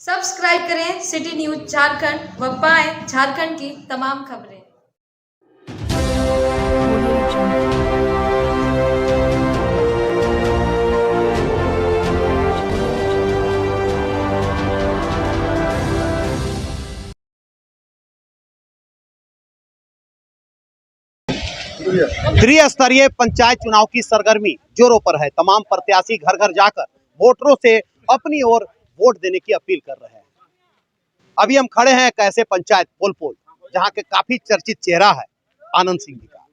Subscribe करें city news Jharkhand व पाएं झारखंड की तमाम खबरें। त्रिस्तरीय पंचायत चुनाव की सरगर्मी जोरों पर है। तमाम प्रत्याशी घर घर जाकर वोटरों से अपनी ओर वोट देने की अपील कर रहे हैं। अभी हम खड़े हैं एक ऐसे पंचायत पोलपोल जहां के काफी चर्चित चेहरा है आनंद सिंह जी का।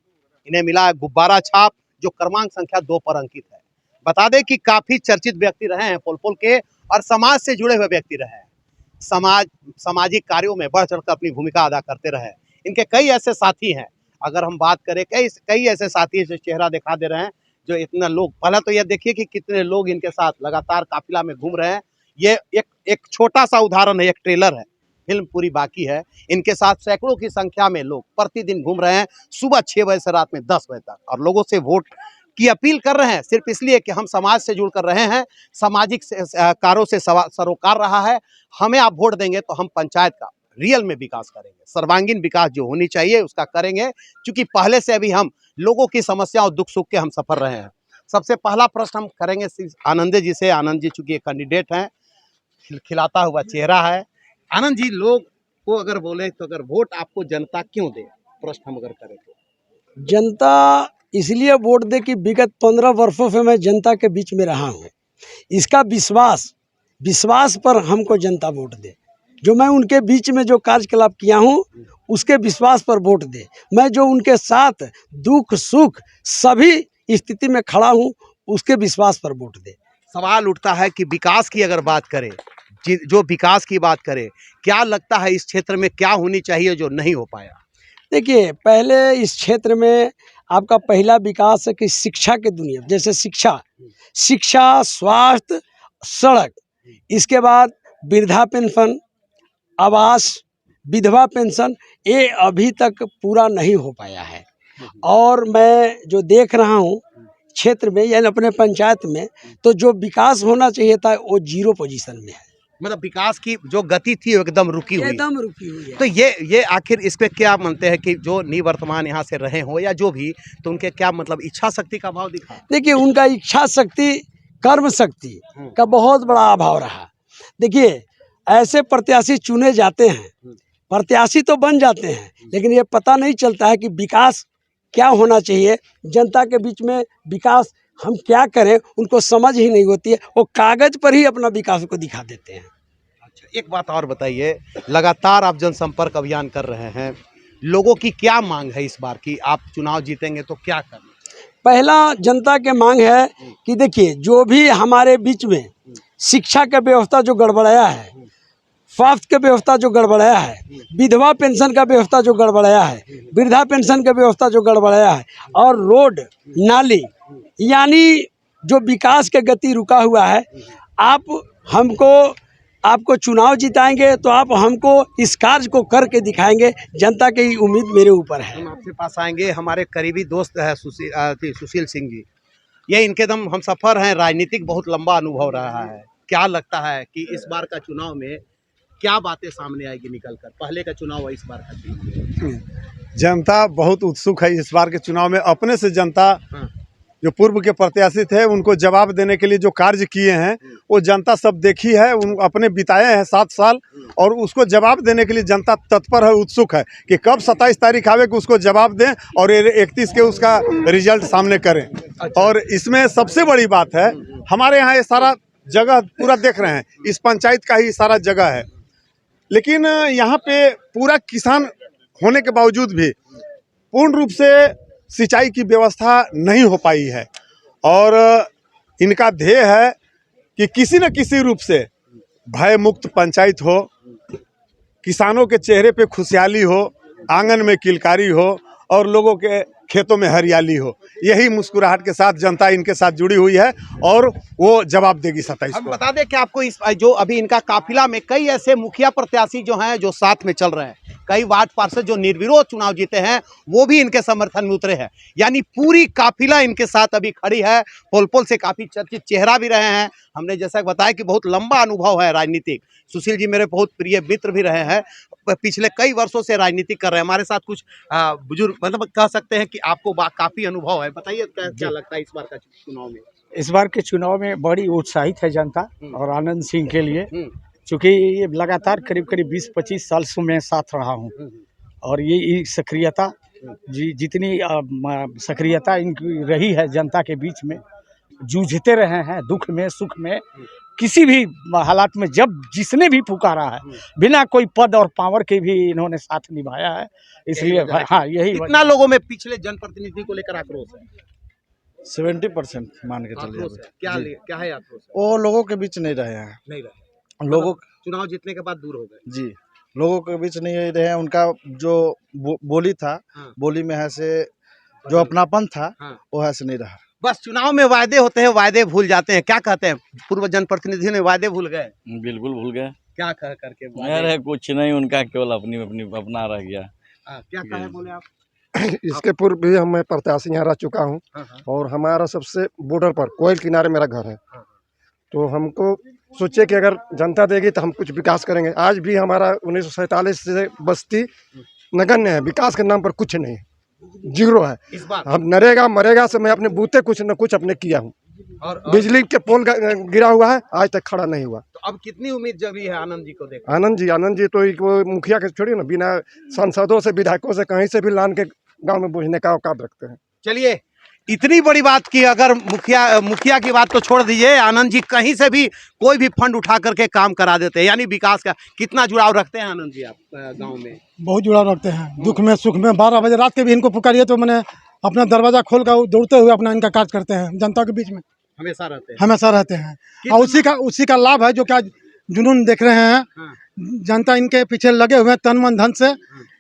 इन्हें मिला है गुब्बारा छाप जो क्रमांक संख्या 2 पर अंकित है। बता दें कि काफी चर्चित व्यक्ति रहे हैं पोलपोल के और समाज से जुड़े हुए व्यक्ति रहे हैं। सामाजिक कार्यों में बढ़ चढ़कर अपनी भूमिका अदा करते रहे। इनके कई ऐसे साथी हैं। अगर हम बात करें कई ऐसे साथी जो चेहरा दिखा दे रहे हैं, जो इतना लोग, पहले तो यह देखिए कि कितने लोग इनके साथ लगातार काफिला में घूम रहे हैं। ये एक छोटा सा उदाहरण है, एक ट्रेलर है, फिल्म पूरी बाकी है। इनके साथ सैकड़ों की संख्या में लोग प्रतिदिन घूम रहे हैं, सुबह 6 बजे से रात में 10 बजे तक, और लोगों से वोट की अपील कर रहे हैं सिर्फ इसलिए कि हम समाज से जुड़ कर रहे हैं, सामाजिक कार्यों से सरोकार रहा है। हमें आप वोट देंगे तो हम पंचायत का रियल में विकास करेंगे, सर्वांगीण विकास जो होनी चाहिए उसका करेंगे, क्योंकि पहले से अभी हम लोगों की समस्या और दुख सुख के हम सफर रहे हैं। सबसे पहला प्रश्न हम करेंगे आनंद जी से। आनंद जी चूंकि कैंडिडेट हैं, खिलाता हुआ चेहरा है। आनंद जी, लोग को अगर बोले तो अगर वोट आपको जनता क्यों दे, प्रश्न हम अगर करें तो। जनता इसलिए वोट दे कि विगत 15 वर्षों से मैं जनता के बीच में रहा हूँ। इसका विश्वास पर हमको जनता वोट दे। जो मैं उनके बीच में जो कार्यकलाप किया हूँ उसके विश्वास पर वोट दे। मैं जो उनके साथ दुख सुख सभी स्थिति में खड़ा हूँ उसके विश्वास पर वोट दे। सवाल उठता है कि विकास की अगर बात करें, जो विकास की बात करें, क्या लगता है इस क्षेत्र में क्या होनी चाहिए जो नहीं हो पाया? देखिए, पहले इस क्षेत्र में आपका पहला विकास है कि शिक्षा के दुनिया, जैसे शिक्षा, स्वास्थ्य, सड़क, इसके बाद वृद्धा पेंशन, आवास, विधवा पेंशन, ये अभी तक पूरा नहीं हो पाया है। और मैं जो देख रहा हूँ क्षेत्र में यानी अपने पंचायत में, तो जो विकास होना चाहिए था वो 0 पोजीशन में है। मतलब विकास की जो गति थी वो एकदम रुकी हुई है। तो ये आखिर इस पे क्या मानते हैं कि जो निवर्तमान यहाँ से रहे हो या जो भी, तो उनके क्या मतलब इच्छा शक्ति का अभाव दिखा? देखिए, उनका इच्छा शक्ति, कर्म शक्ति का बहुत बड़ा अभाव रहा। देखिए, ऐसे प्रत्याशी चुने जाते हैं, प्रत्याशी तो बन जाते हैं, लेकिन ये पता नहीं चलता है कि विकास क्या होना चाहिए। जनता के बीच में विकास हम क्या करें उनको समझ ही नहीं होती है। वो कागज पर ही अपना विकास को दिखा देते हैं। अच्छा, एक बात और बताइए, लगातार आप जनसंपर्क अभियान कर रहे हैं, लोगों की क्या मांग है इस बार की? आप चुनाव जीतेंगे तो क्या करना? पहला जनता के मांग है कि देखिए, जो भी हमारे बीच में शिक्षा का व्यवस्था जो गड़बड़ाया है, स्वास्थ्य का व्यवस्था जो गड़बड़ाया है, विधवा पेंशन का व्यवस्था जो गड़बड़ाया है, वृद्धा पेंशन का व्यवस्था जो गड़बड़ाया है, और रोड नाली, यानी जो विकास के गति रुका हुआ है, आपको चुनाव जिताएंगे तो आप हमको इस कार्य को करके दिखाएंगे। जनता की उम्मीद मेरे ऊपर है। हम आपके पास आएंगे। हमारे करीबी दोस्त है सुशील सिंह जी। ये इनके दम हम सफ़र हैं, राजनीतिक बहुत लंबा अनुभव रहा है। क्या लगता है कि इस बार का चुनाव में क्या बातें सामने आएगी निकल कर, पहले का चुनाव और इस बार का चुनाव? जनता बहुत उत्सुक है इस बार के चुनाव में। अपने से जनता जो पूर्व के प्रत्याशी थे उनको जवाब देने के लिए जो कार्य किए हैं वो जनता सब देखी है, उन अपने बिताए हैं 7 साल, और उसको जवाब देने के लिए जनता तत्पर है, उत्सुक है कि कब 27 तारीख आवे कि उसको जवाब दें और 31 के उसका रिजल्ट सामने करें। और इसमें सबसे बड़ी बात है, हमारे यहाँ ये सारा जगह पूरा देख रहे हैं, इस पंचायत का ही सारा जगह है, लेकिन यहाँ पे पूरा किसान होने के बावजूद भी पूर्ण रूप से सिंचाई की व्यवस्था नहीं हो पाई है। और इनका ध्येय है कि किसी न किसी रूप से भय मुक्त पंचायत हो, किसानों के चेहरे पे खुशहाली हो, आंगन में किलकारी हो, और लोगों के खेतों में हरियाली हो। यही मुस्कुराहट के साथ जनता इनके साथ जुड़ी हुई है और वो जवाब देगी 27 हम को। बता दें कि आपको इस जो अभी इनका काफिला में कई ऐसे मुखिया प्रत्याशी जो हैं जो साथ में चल रहे हैं, कई वार्ड पार्षद जो निर्विरोध चुनाव जीते हैं वो भी इनके समर्थन में उतरे हैं, यानी पूरी काफिला इनके साथ अभी खड़ी है। पोल से काफी चर्चित चेहरा भी रहे हैं। हमने जैसा बताया कि बहुत लंबा अनुभव है राजनीतिक। सुशील जी मेरे बहुत प्रिय मित्र भी रहे हैं, पिछले कई वर्षों से राजनीति कर रहे हैं। हमारे साथ कुछ बुजुर्ग, मतलब कह सकते हैं कि आपको काफी अनुभव है। बताइए क्या लगता है इस बार का चुनाव में? इस बार के चुनाव में बड़ी उत्साहित है जनता और आनंद सिंह के लिए, चूँकि ये लगातार करीब 20-25 साल से मैं साथ रहा हूँ और ये सक्रियता जितनी सक्रियता इनकी रही है जनता के बीच में, जूझते रहे हैं दुख में सुख में, किसी भी हालात में जब जिसने भी पुकारा है बिना कोई पद और पावर के भी इन्होंने साथ निभाया है। इसलिए हाँ, यही कितना लोगों में पिछले जनप्रतिनिधि को लेकर आक्रोश है? 70% मान के चलिए। आक्रोश है। क्या है आक्रोश? वो लोगों के बीच नहीं रहे हैं, नहीं रहे, लोगों चुनाव जीतने के बाद दूर हो गए। जी, लोगों के बीच नहीं रहे हैं। उनका जो बोली था, हाँ। बोली में है से जो अपनापन था, हाँ। वो है से नहीं रहा। बस चुनाव में वायदे होते हैं, वायदे भूल जाते हैं। क्या कहते हैं पूर्व जनप्रतिनिधि ने, वायदे भूल गए? बिल्कुल भूल गए। क्या कह करके? अरे कुछ नहीं, उनका केवल अपना रह गया। क्या कहे बोले आप? इसके पूर्व भी मैं प्रत्याशी यहाँ रह चुका हूँ और हमारा सबसे बॉर्डर पर कोयल किनारे मेरा घर है। तो हमको सोचे कि अगर जनता देगी तो हम कुछ विकास करेंगे। आज भी हमारा 1947 से बस्ती नगण्य है, विकास के नाम पर कुछ नहीं, जीरो है। इस बार हम नरेगा मरेगा से मैं अपने बूते कुछ न कुछ अपने किया हूँ और बिजली के पोल गिरा हुआ है, आज तक खड़ा नहीं हुआ। तो अब कितनी उम्मीद जगी है आनंद जी को देख? आनंद जी तो वो मुखिया के छोड़िए ना, बिना सांसदों से विधायकों से कहीं से भी लान के गांव में बुझने का औकात रखते हैं। चलिए, इतनी बड़ी बात की, अगर मुखिया की बात तो छोड़ दीजिए, आनंद जी कहीं से भी कोई भी फंड उठा करके काम करा देते हैं, यानी विकास का कितना जुड़ाव रखते हैं आनंद जी आप गांव में? बहुत जुड़ाव रखते हैं, दुख में सुख में। 12 बजे रात के भी इनको पुकारिए तो मैंने अपना दरवाजा खोल कर दौड़ते हुए अपना इनका कार्य करते हैं। जनता के बीच में हमेशा रहते हैं और उसी का लाभ है जो क्या जुनून देख रहे हैं। जनता इनके पीछे लगे हुए हैं तन मन धन से,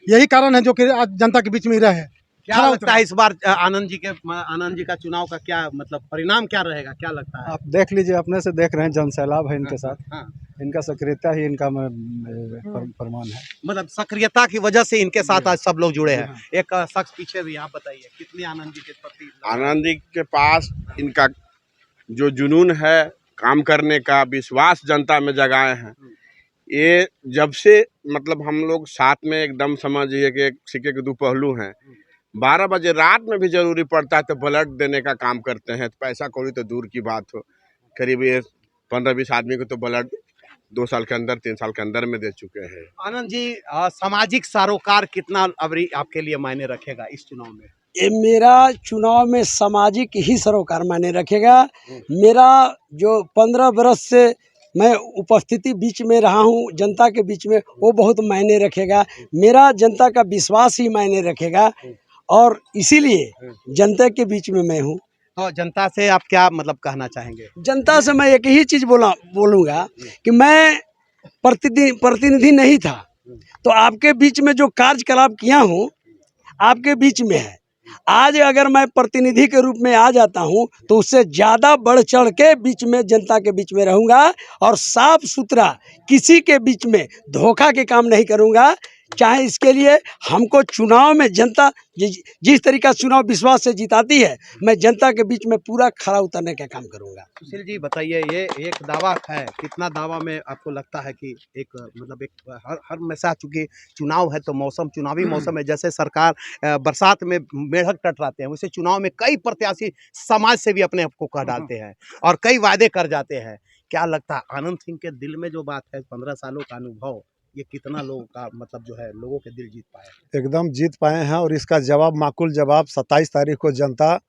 यही कारण है जो कि आज जनता के बीच में रहे। क्या लगता है इस बार आनंद जी का चुनाव का क्या मतलब परिणाम क्या रहेगा, क्या लगता है? आप देख लीजिए, अपने से देख रहे हैं, जन सैलाब है इनके साथ। हाँ। इनका सक्रियता ही इनका प्रमाण है। मतलब सक्रियता की वजह से इनके साथ आज सब लोग जुड़े हैं। एक शख्स पीछे भी, आप बताइए कितनी आनंद जी के प्रति? आनंद जी के पास इनका जो जुनून है, काम करने का विश्वास जनता में जगाए हैं। ये जब से मतलब हम लोग साथ में एकदम समझिए कि एक सिक्के के दो पहलू हैं। 12 बजे रात में भी जरूरी पड़ता है तो ब्लड देने का काम करते हैं। तो पैसा कौड़ी तो दूर की बात हो, करीब ये 15-20 आदमी को तो ब्लड 2 साल के अंदर 3 साल के अंदर में दे चुके हैं। आनंद जी, सामाजिक सरोकार कितना अभी आपके लिए मायने रखेगा इस चुनाव में? ये मेरा चुनाव में सामाजिक ही सरोकार मायने रखेगा। मेरा जो 15 बरस से मैं उपस्थिति बीच में रहा हूँ जनता के बीच में, वो बहुत मायने रखेगा। मेरा जनता का विश्वास ही मायने रखेगा और इसीलिए जनता के बीच में मैं हूँ। तो जनता से आप क्या मतलब कहना चाहेंगे? जनता से मैं एक ही चीज़ बोलूँगा कि मैं प्रतिनिधि नहीं था, तो आपके बीच में जो कार्यकलाप किया हूँ आपके बीच में है। आज अगर मैं प्रतिनिधि के रूप में आ जाता हूं तो उससे ज़्यादा बढ़ चढ़ के बीच में जनता के बीच में रहूंगा और साफ सुथरा, किसी के बीच में धोखा के काम नहीं करूंगा। चाहे इसके लिए हमको चुनाव में जनता जिस तरीका से चुनाव विश्वास से जिताती है, मैं जनता के बीच में पूरा खरा उतरने का काम करूंगा। सुशील जी बताइए, ये एक दावा है, कितना दावा में आपको लगता है कि एक मतलब एक हर हमेशा, चूंकि चुनाव है तो मौसम, चुनावी मौसम है, जैसे सरकार बरसात में मेढक टटराते हैं, वैसे चुनाव में कई प्रत्याशी समाज से भी अपने आप को कह डालते हैं और कई वादे कर जाते हैं। क्या लगता है आनंद सिंह के दिल में जो बात है, 15 सालों का अनुभव, ये कितना लोगों का मतलब जो है लोगों के दिल जीत पाए? एकदम जीत पाए हैं और इसका जवाब, माकूल जवाब 27 तारीख को जनता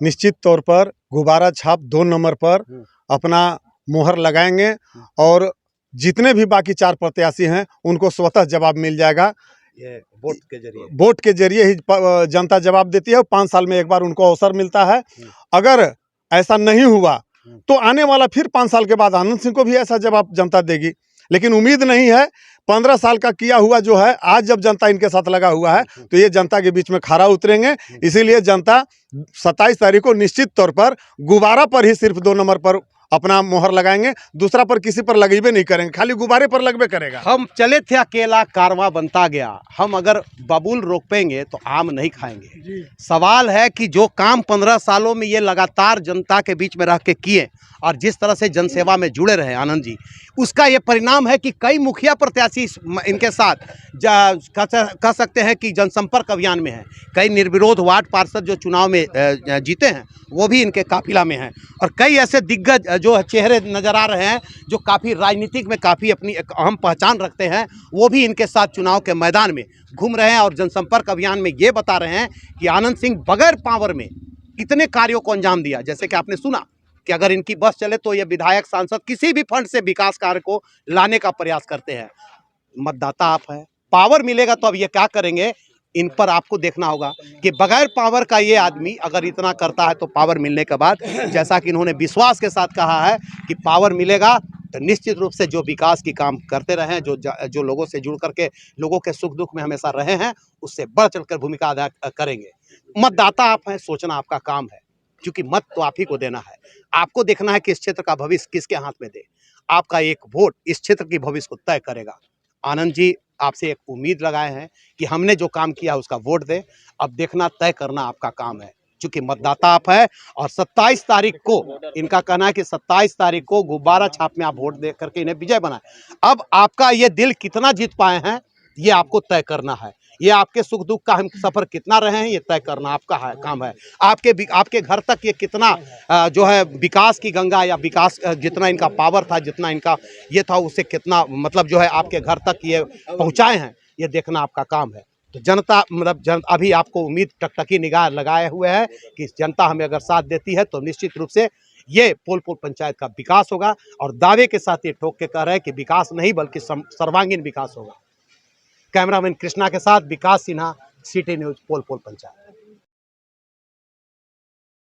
निश्चित तौर पर गुब्बारा छाप 2 नंबर पर अपना मुहर लगाएंगे और जितने भी बाकी 4 प्रत्याशी हैं उनको स्वतः जवाब मिल जाएगा। ये वोट के जरिए ही जनता जवाब देती है। 5 साल में एक बार उनको अवसर मिलता है। अगर ऐसा नहीं हुआ तो आने वाला फिर 5 साल के बाद आनंद सिंह को भी ऐसा जवाब जनता देगी, लेकिन उम्मीद नहीं है। 15 साल का किया हुआ जो है आज जब जनता इनके साथ लगा हुआ है तो ये जनता के बीच में खरा उतरेंगे। इसीलिए जनता 27 तारीख को निश्चित तौर पर गुब्बारा पर ही सिर्फ 2 नंबर पर अपना मोहर लगाएंगे, दूसरा पर किसी पर लगेबे नहीं करेंगे, खाली गुब्बारे पर लगबे करेगा। हम चले थे अकेला कारवां बनता गया, हम अगर बबूल रोपेंगे तो आम नहीं खाएंगे। सवाल है कि जो काम 15 सालों में ये लगातार जनता के बीच में रह के किए और जिस तरह से जनसेवा में जुड़े रहे आनंद जी, उसका ये परिणाम है कि कई मुखिया प्रत्याशी इनके साथ कह सकते हैं कि जनसंपर्क अभियान में है। कई निर्विरोध वार्ड पार्षद जो चुनाव में जीते हैं वो भी इनके काफिला में हैं और कई ऐसे दिग्गज जो चेहरे नज़र आ रहे हैं जो काफ़ी राजनीतिक में काफ़ी अपनी एक अहम पहचान रखते हैं, वो भी इनके साथ चुनाव के मैदान में घूम रहे हैं और जनसंपर्क अभियान में ये बता रहे हैं कि आनंद सिंह बगैर पावर में कितने कार्यों को अंजाम दिया। जैसे कि आपने सुना कि अगर इनकी बस चले तो ये विधायक सांसद किसी भी फंड से विकास कार्य को लाने का प्रयास करते हैं। मतदाता आप है, पावर मिलेगा तो अब ये क्या करेंगे, इन पर आपको देखना होगा कि बगैर पावर का ये आदमी अगर इतना करता है तो पावर मिलने के बाद, जैसा कि इन्होंने विश्वास के साथ कहा है कि पावर मिलेगा तो निश्चित रूप से जो विकास की काम करते रहे, जो लोगों से जुड़ करके लोगों के सुख दुख में हमेशा रहे हैं, उससे बढ़ चढ़कर भूमिका अदा करेंगे। मतदाता आप हैं, सोचना आपका काम है, क्योंकि मत तो आप ही को देना है। आपको देखना है कि इस क्षेत्र का भविष्य किसके हाथ में दे। आपका एक वोट इस क्षेत्र की भविष्य को तय करेगा। आनंद जी आपसे एक उम्मीद लगाए हैं कि हमने जो काम किया उसका वोट दे। अब देखना तय करना आपका काम है, क्योंकि मतदाता आप है और 27 तारीख को इनका कहना है कि 27 तारीख को गुब्बारा छाप में आप वोट दे करके इन्हें विजय बनाए। अब आपका ये दिल कितना जीत पाए हैं ये आपको तय करना है। ये आपके सुख दुख का हम सफर कितना रहे हैं ये तय करना आपका काम है। आपके घर तक ये कितना जो है विकास की गंगा या विकास जितना इनका पावर था, जितना इनका ये था, उससे कितना मतलब जो है आपके घर तक ये पहुंचाए हैं, ये देखना आपका काम है। तो जनता अभी आपको उम्मीद टकटकी निगाह लगाए हुए है कि जनता हमें अगर साथ देती है तो निश्चित रूप से ये पोलपुर पंचायत का विकास होगा और दावे के साथ ये ठोक के कह रहे हैं कि विकास नहीं बल्कि सर्वांगीण विकास होगा। कैमरामैन कृष्णा के साथ विकास सिन्हा, सिटी न्यूज़, पोलपुर पंचायत।